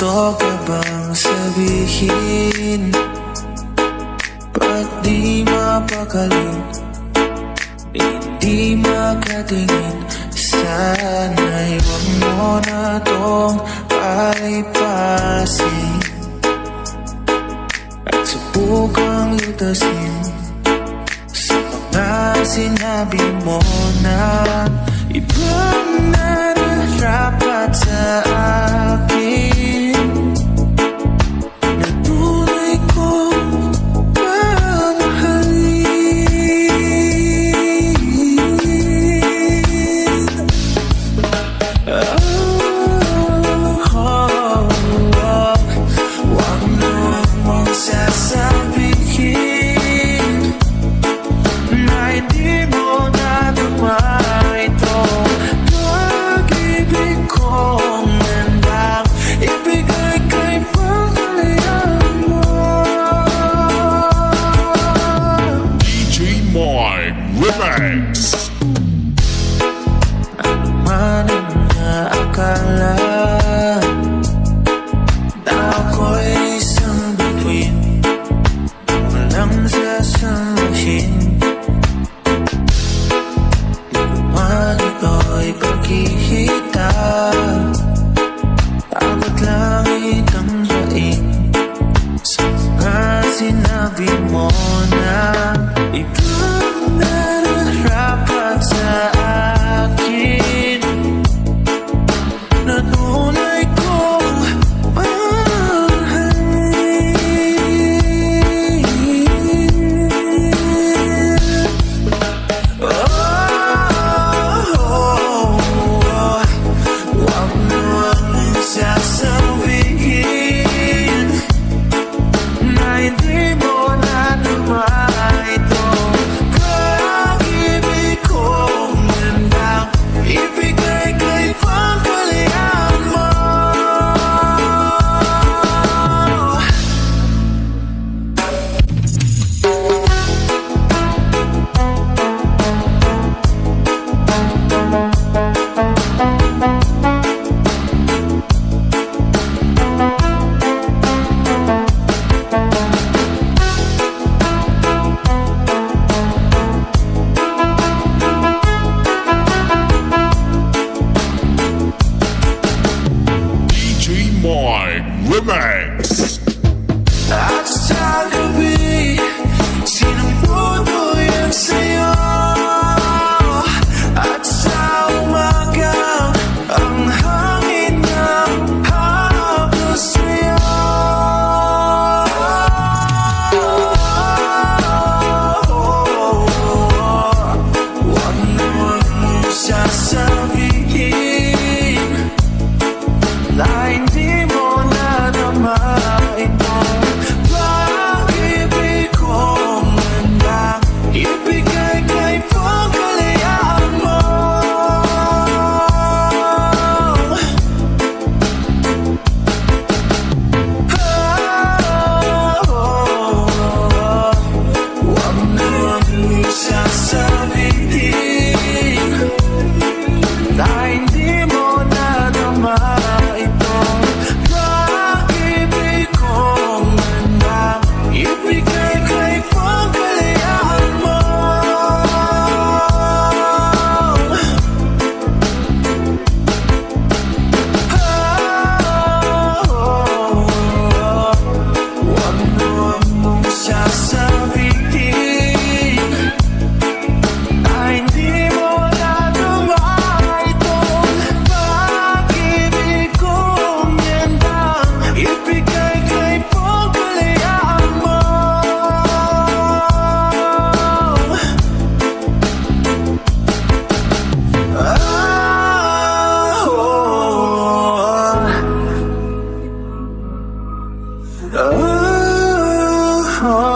gusto ka bang sabihin? Ba't di mapakaling, hindi makatingin? Sana'y huwag mo na tong palipasin at subukang lutasin sa mga sinabi mo na ibang nararapat sa akin, na tunay kong mamahalin. Huwag mo mong sasabihin na hindi mo nadama itong pag-ibig kong handang ibigay kay pangalayan mo. DJ Mike Remix. Ano man ang naakala na ako'y isang bituin, walang sasabihin. Di ko man ito'y pagkikita, takot langit ang daing sa mga sinabi mo na ibang nararapat sa akin, na tunay kong mahalin. Huwag mo ang sasabihin na hindi mo nadama itong pag-ibig kong handang ibigay kay pangalayan mo. DJ Mike Remix. At sa gabi, sinamputo yan sa'yo. At sa umaga, ang hangin ng hapos sa'yo. Huwag naman mong sasabihin na hindi mo nadama itong pag-ibig kong handang ibigay kay pangalayan mo. Huwag naman mong sasabihin na hindi mo nadama itong pag-ibig kong handang ibigay kay pangalayan mo. Huwag naman mong sasabihin na hindi mo nadama itong pag-ibig kong handang ibigay kay pangalayan mo. Oh,